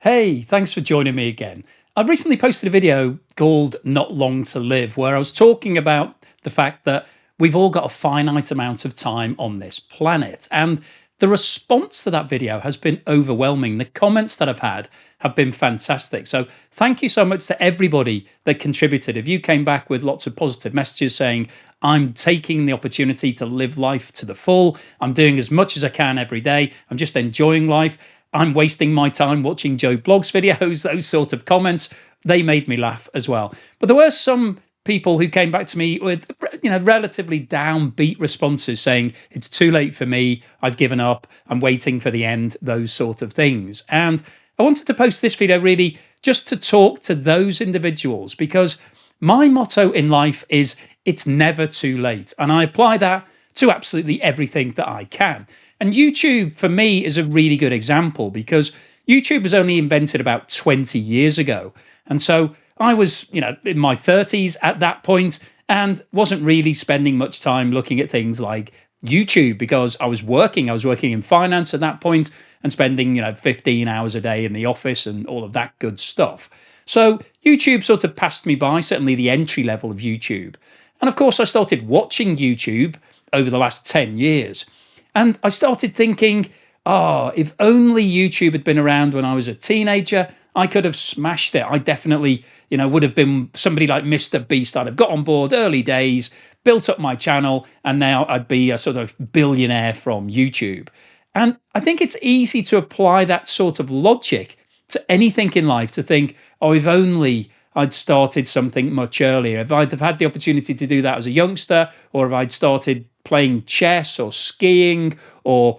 Hey, thanks for joining me again. I recently posted a video called Not Long to Live, where I was talking about the fact that we've all got a finite amount of time on this planet. And the response to that video has been overwhelming. The comments that I've had have been fantastic. So thank you so much to everybody that contributed. If you came back with lots of positive messages saying, I'm taking the opportunity to live life to the full, I'm doing as much as I can every day, I'm just enjoying life. I'm wasting my time watching Joe Blogs videos, those sort of comments, they made me laugh as well. But there were some people who came back to me with relatively downbeat responses saying it's too late for me, I've given up, I'm waiting for the end, those sort of things. And I wanted to post this video really just to talk to those individuals, because my motto in life is it's never too late, and I apply that to absolutely everything that I can. And YouTube for me is a really good example, because YouTube was only invented about 20 years ago. And so I was, in my 30s at that point and wasn't really spending much time looking at things like YouTube because I was working. I was working in finance at that point and spending, 15 hours a day in the office and all of that good stuff. So YouTube sort of passed me by, certainly the entry level of YouTube. And of course, I started watching YouTube over the last 10 years. And I started thinking, oh, if only YouTube had been around when I was a teenager, I could have smashed it. I definitely, would have been somebody like Mr. Beast. I'd have got on board early days, built up my channel, and now I'd be a sort of billionaire from YouTube. And I think it's easy to apply that sort of logic to anything in life, to think, oh, if only I'd started something much earlier. If I'd have had the opportunity to do that as a youngster, or if I'd started playing chess or skiing or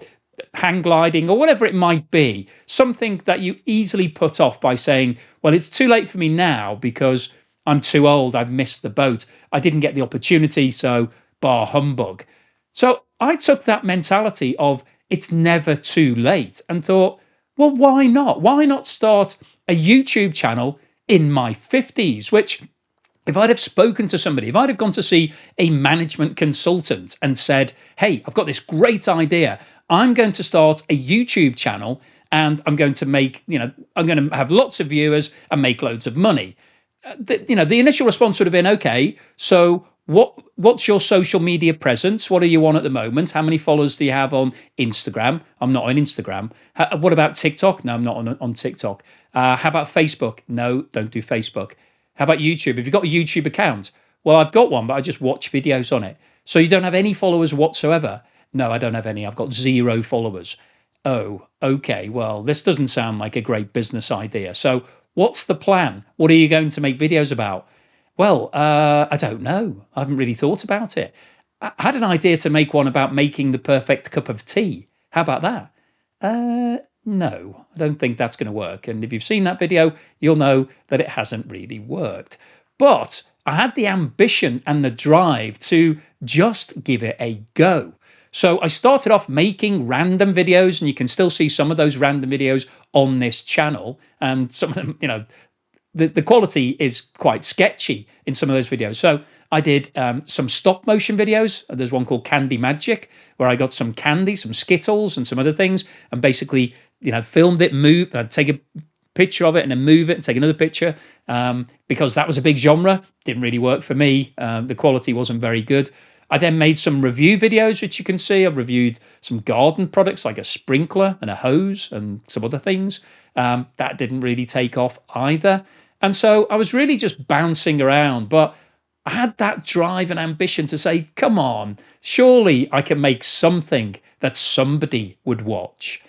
hang gliding or whatever it might be, something that you easily put off by saying, well, it's too late for me now because I'm too old, I've missed the boat, I didn't get the opportunity, so bar humbug. So I took that mentality of it's never too late and thought, well, why not? Why not start a YouTube channel in my 50s, which if I'd have spoken to somebody, if I'd have gone to see a management consultant and said, hey, I've got this great idea, I'm going to start a YouTube channel and I'm going to make, I'm going to have lots of viewers and make loads of money. The initial response would have been, okay, so what's your social media presence? What are you on at the moment? How many followers do you have on Instagram? I'm not on Instagram. What about TikTok? No, I'm not on TikTok. How about Facebook? No, don't do Facebook. How about YouTube? Have you got a YouTube account? Well, I've got one, but I just watch videos on it. So you don't have any followers whatsoever? No, I don't have any. I've got 0 followers. Oh, okay. Well, this doesn't sound like a great business idea. So what's the plan? What are you going to make videos about? Well, I don't know. I haven't really thought about it. I had an idea to make one about making the perfect cup of tea. How about that? No, I don't think that's going to work. And if you've seen that video, you'll know that it hasn't really worked. But I had the ambition and the drive to just give it a go. So I started off making random videos, and you can still see some of those random videos on this channel. And some of them, the quality is quite sketchy in some of those videos. So I did some stop motion videos. There's one called Candy Magic, where I got some candy, some Skittles, and some other things, and basically, filmed it, move. I'd take a picture of it and then move it and take another picture, because that was a big genre. Didn't really work for me. The quality wasn't very good. I then made some review videos, which you can see. I've reviewed some garden products like a sprinkler and a hose and some other things. That didn't really take off either. And so I was really just bouncing around, but I had that drive and ambition to say, come on, surely I can make something that somebody would watch.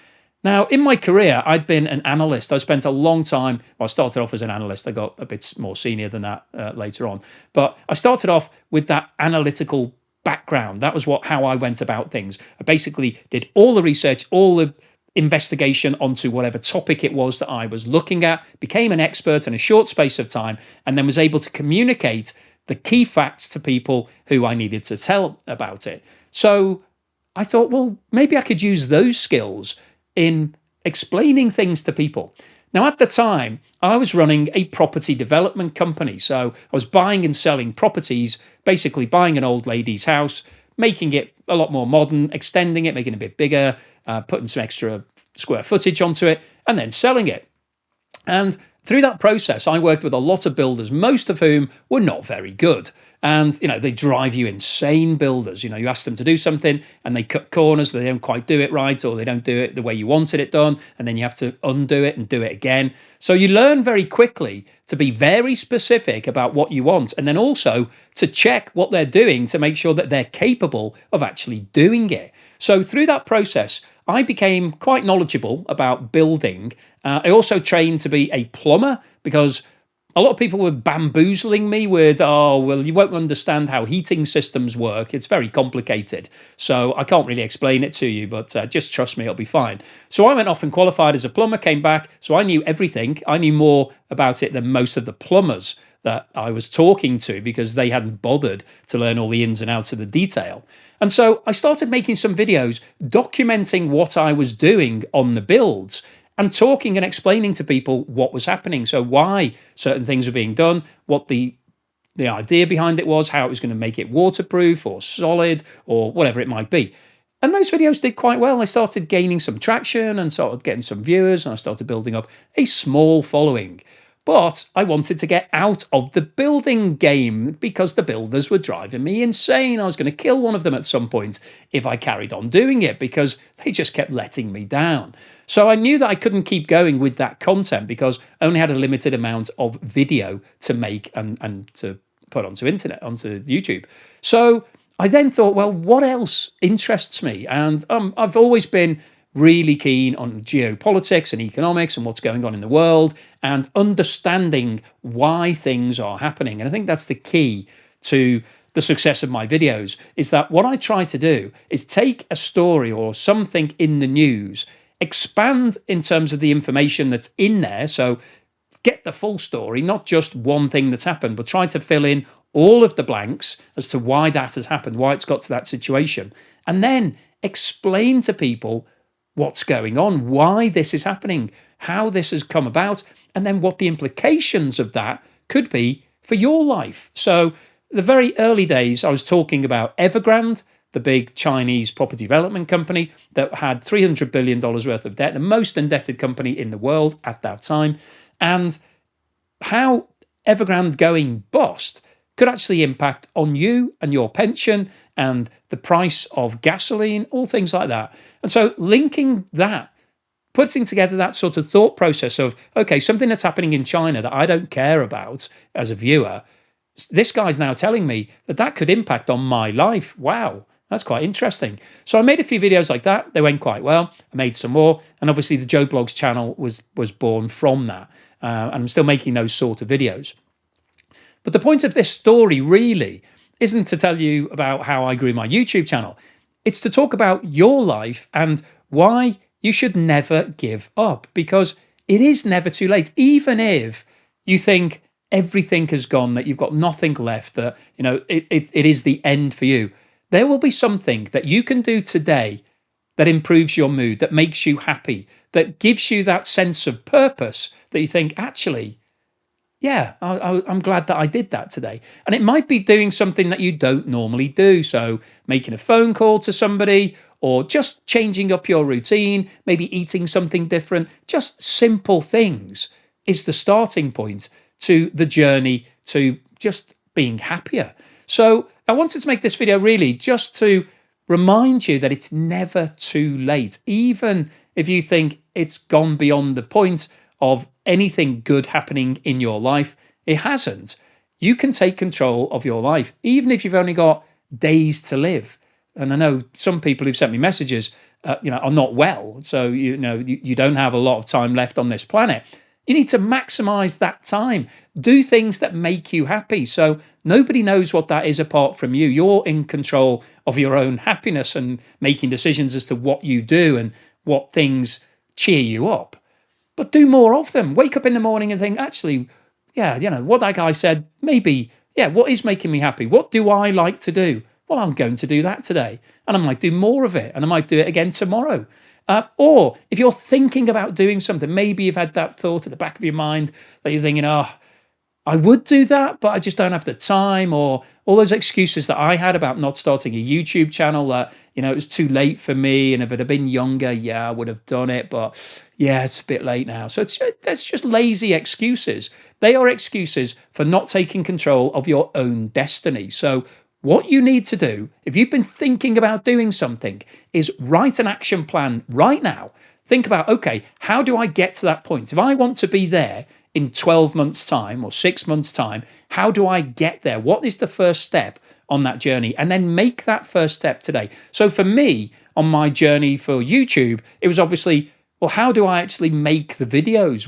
Now, in my career, I'd been an analyst. I spent a long time, well, I started off as an analyst. I got a bit more senior than that later on. But I started off with that analytical background. That was how I went about things. I basically did all the research, all the investigation onto whatever topic it was that I was looking at, became an expert in a short space of time, and then was able to communicate the key facts to people who I needed to tell about it. So I thought, well, maybe I could use those skills in explaining things to people. Now, at the time, I was running a property development company. So I was buying and selling properties, basically buying an old lady's house, making it a lot more modern, extending it, making it a bit bigger, putting some extra square footage onto it, and then selling it. And through that process, I worked with a lot of builders, most of whom were not very good. And, they drive you insane, builders. You ask them to do something and they cut corners, they don't quite do it right, or they don't do it the way you wanted it done. And then you have to undo it and do it again. So you learn very quickly to be very specific about what you want. And then also to check what they're doing to make sure that they're capable of actually doing it. So through that process, I became quite knowledgeable about building. I also trained to be a plumber because a lot of people were bamboozling me with, oh, well, you won't understand how heating systems work. It's very complicated. So I can't really explain it to you, but just trust me, it'll be fine. So I went off and qualified as a plumber, came back. So I knew everything. I knew more about it than most of the plumbers that I was talking to because they hadn't bothered to learn all the ins and outs of the detail. And so I started making some videos documenting what I was doing on the builds and talking and explaining to people what was happening. So why certain things were being done, what the idea behind it was, how it was going to make it waterproof or solid or whatever it might be. And those videos did quite well. I started gaining some traction and started getting some viewers, and I started building up a small following. But I wanted to get out of the building game because the builders were driving me insane. I was going to kill one of them at some point if I carried on doing it because they just kept letting me down. So I knew that I couldn't keep going with that content because I only had a limited amount of video to make and to put onto YouTube. So I then thought, well, what else interests me? And I've always been really keen on geopolitics and economics and what's going on in the world and understanding why things are happening. And I think that's the key to the success of my videos, is that what I try to do is take a story or something in the news, expand in terms of the information that's in there. So get the full story, not just one thing that's happened, but try to fill in all of the blanks as to why that has happened, why it's got to that situation, and then explain to people what's going on, why this is happening, how this has come about, and then what the implications of that could be for your life. So, the very early days, I was talking about Evergrande, the big Chinese property development company that had $300 billion worth of debt, the most indebted company in the world at that time, and how Evergrande going bust could actually impact on you and your pension and the price of gasoline, all things like that. And so linking that, putting together that sort of thought process of, okay, something that's happening in China that I don't care about as a viewer, this guy's now telling me that that could impact on my life. Wow, that's quite interesting. So I made a few videos like that. They went quite well. I made some more. And obviously the Joe Blogs channel was born from that. And I'm still making those sort of videos. But the point of this story really isn't to tell you about how I grew my YouTube channel. It's to talk about your life and why you should never give up, because it is never too late. Even if you think everything has gone, that you've got nothing left, that it is the end for you, there will be something that you can do today that improves your mood, that makes you happy, that gives you that sense of purpose that you think, actually, yeah, I'm glad that I did that today. And it might be doing something that you don't normally do. So making a phone call to somebody, or just changing up your routine, maybe eating something different. Just simple things is the starting point to the journey to just being happier. So I wanted to make this video really just to remind you that it's never too late. Even if you think it's gone beyond the point of anything good happening in your life, it hasn't. You can take control of your life, even if you've only got days to live. And I know some people who've sent me messages, are not well, so you don't have a lot of time left on this planet. You need to maximize that time. Do things that make you happy. So nobody knows what that is apart from you. You're in control of your own happiness and making decisions as to what you do and what things cheer you up. But do more of them. Wake up in the morning and think, actually, what that guy said, maybe, what is making me happy? What do I like to do? Well, I'm going to do that today. And I might do more of it. And I might do it again tomorrow. Or if you're thinking about doing something, maybe you've had that thought at the back of your mind that you're thinking, I would do that, but I just don't have the time, or all those excuses that I had about not starting a YouTube channel, that, it was too late for me. And if it had been younger, yeah, I would have done it. But yeah, it's a bit late now. So that's just lazy excuses. They are excuses for not taking control of your own destiny. So what you need to do, if you've been thinking about doing something, is write an action plan right now. Think about, okay, how do I get to that point? If I want to be there in 12 months' time or 6 months' time, how do I get there? What is the first step on that journey? And then make that first step today. So for me, on my journey for YouTube, it was obviously, well, how do I actually make the videos?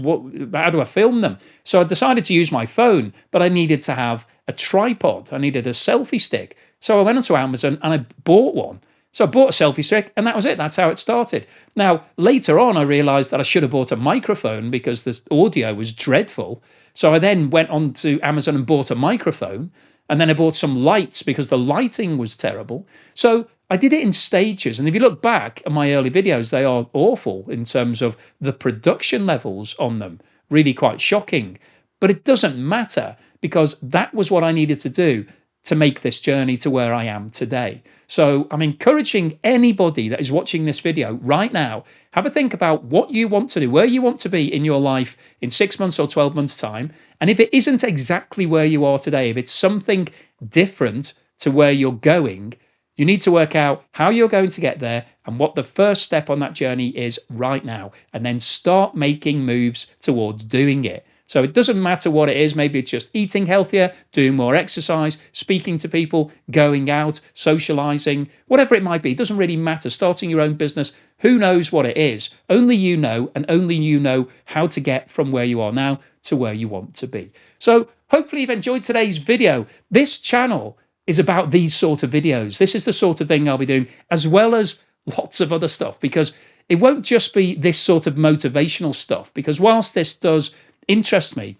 How do I film them? So I decided to use my phone, but I needed to have a tripod. I needed a selfie stick. So I went onto Amazon and I bought one. So I bought a selfie stick, and that was it. That's how it started. Now, later on, I realized that I should have bought a microphone because the audio was dreadful. So I then went on to Amazon and bought a microphone. And then I bought some lights because the lighting was terrible. So I did it in stages. And if you look back at my early videos, they are awful in terms of the production levels on them, really quite shocking. But it doesn't matter, because that was what I needed to do to make this journey to where I am today. So I'm encouraging anybody that is watching this video right now, have a think about what you want to do, where you want to be in your life in 6 months or 12 months' time. And if it isn't exactly where you are today, if it's something different to where you're going, you need to work out how you're going to get there and what the first step on that journey is right now, and then start making moves towards doing it. So it doesn't matter what it is. Maybe it's just eating healthier, doing more exercise, speaking to people, going out, socializing, whatever it might be. It doesn't really matter. Starting your own business, who knows what it is? Only you know, and only you know how to get from where you are now to where you want to be. So hopefully you've enjoyed today's video. This channel is about these sort of videos. This is the sort of thing I'll be doing, as well as lots of other stuff, because it won't just be this sort of motivational stuff, because whilst this does interest me,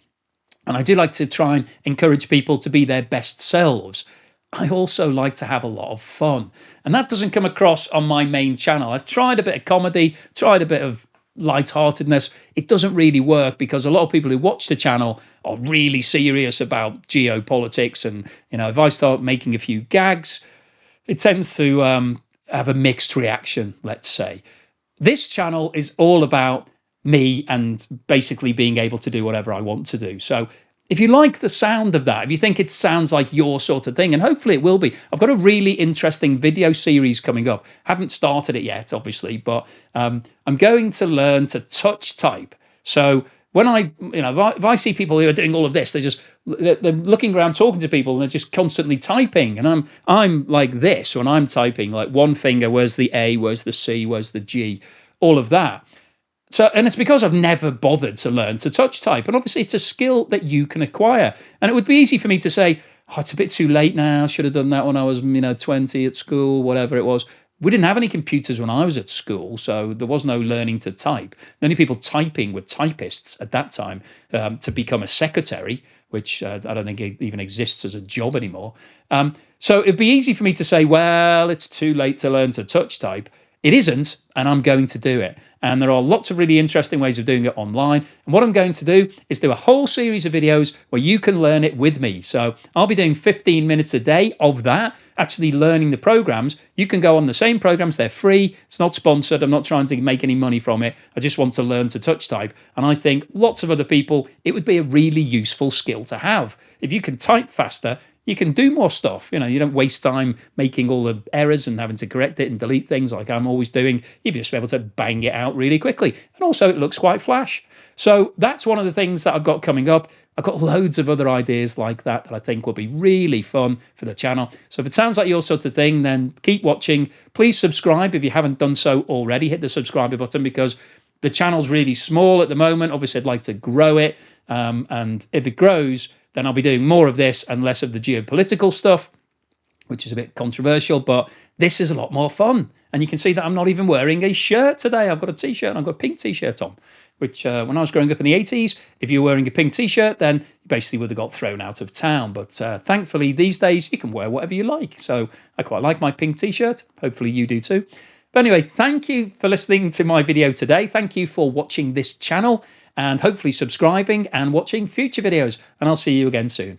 and I do like to try and encourage people to be their best selves, I also like to have a lot of fun. And that doesn't come across on my main channel. I've tried a bit of comedy, tried a bit of lightheartedness. It doesn't really work, because a lot of people who watch the channel are really serious about geopolitics. And, if I start making a few gags, it tends to have a mixed reaction, let's say. This channel is all about me and basically being able to do whatever I want to do. So if you like the sound of that, if you think it sounds like your sort of thing, and hopefully it will be, I've got a really interesting video series coming up. Haven't started it yet, obviously, but I'm going to learn to touch type. So when if I see people who are doing all of this, they're looking around talking to people, and they're just constantly typing, and I'm like this when I'm typing, like one finger, where's the A, where's the C, where's the G, all of that. So, and it's because I've never bothered to learn to touch type. And obviously it's a skill that you can acquire. And it would be easy for me to say, oh, it's a bit too late now. I should have done that when I was, 20 at school, whatever it was. We didn't have any computers when I was at school, so there was no learning to type. The only people typing were typists at that time, to become a secretary, which I don't think it even exists as a job anymore. So it'd be easy for me to say, well, it's too late to learn to touch type. It isn't, and I'm going to do it. And there are lots of really interesting ways of doing it online. And what I'm going to do is do a whole series of videos where you can learn it with me. So I'll be doing 15 minutes a day of that, actually learning the programs. You can go on the same programs. They're free. It's not sponsored. I'm not trying to make any money from it. I just want to learn to touch type. And I think lots of other people, it would be a really useful skill to have. If you can type faster, you can do more stuff. You don't waste time making all the errors and having to correct it and delete things like I'm always doing. You'll just be able to bang it out really quickly. And also it looks quite flash. So that's one of the things that I've got coming up. I've got loads of other ideas like that I think will be really fun for the channel. So if it sounds like your sort of thing, then keep watching. Please subscribe if you haven't done so already. Hit the subscribe button, because the channel's really small at the moment. Obviously, I'd like to grow it. And if it grows, then I'll be doing more of this and less of the geopolitical stuff, which is a bit controversial, but this is a lot more fun. And you can see that I'm not even wearing a shirt today. I've got a t-shirt, and I've got a pink t-shirt on, which when I was growing up in the 80s, if you were wearing a pink t-shirt, then you basically would have got thrown out of town. But thankfully, these days, you can wear whatever you like. So I quite like my pink t-shirt. Hopefully you do too. But anyway, thank you for listening to my video today. Thank you for watching this channel. and hopefully subscribing and watching future videos. And I'll see you again soon.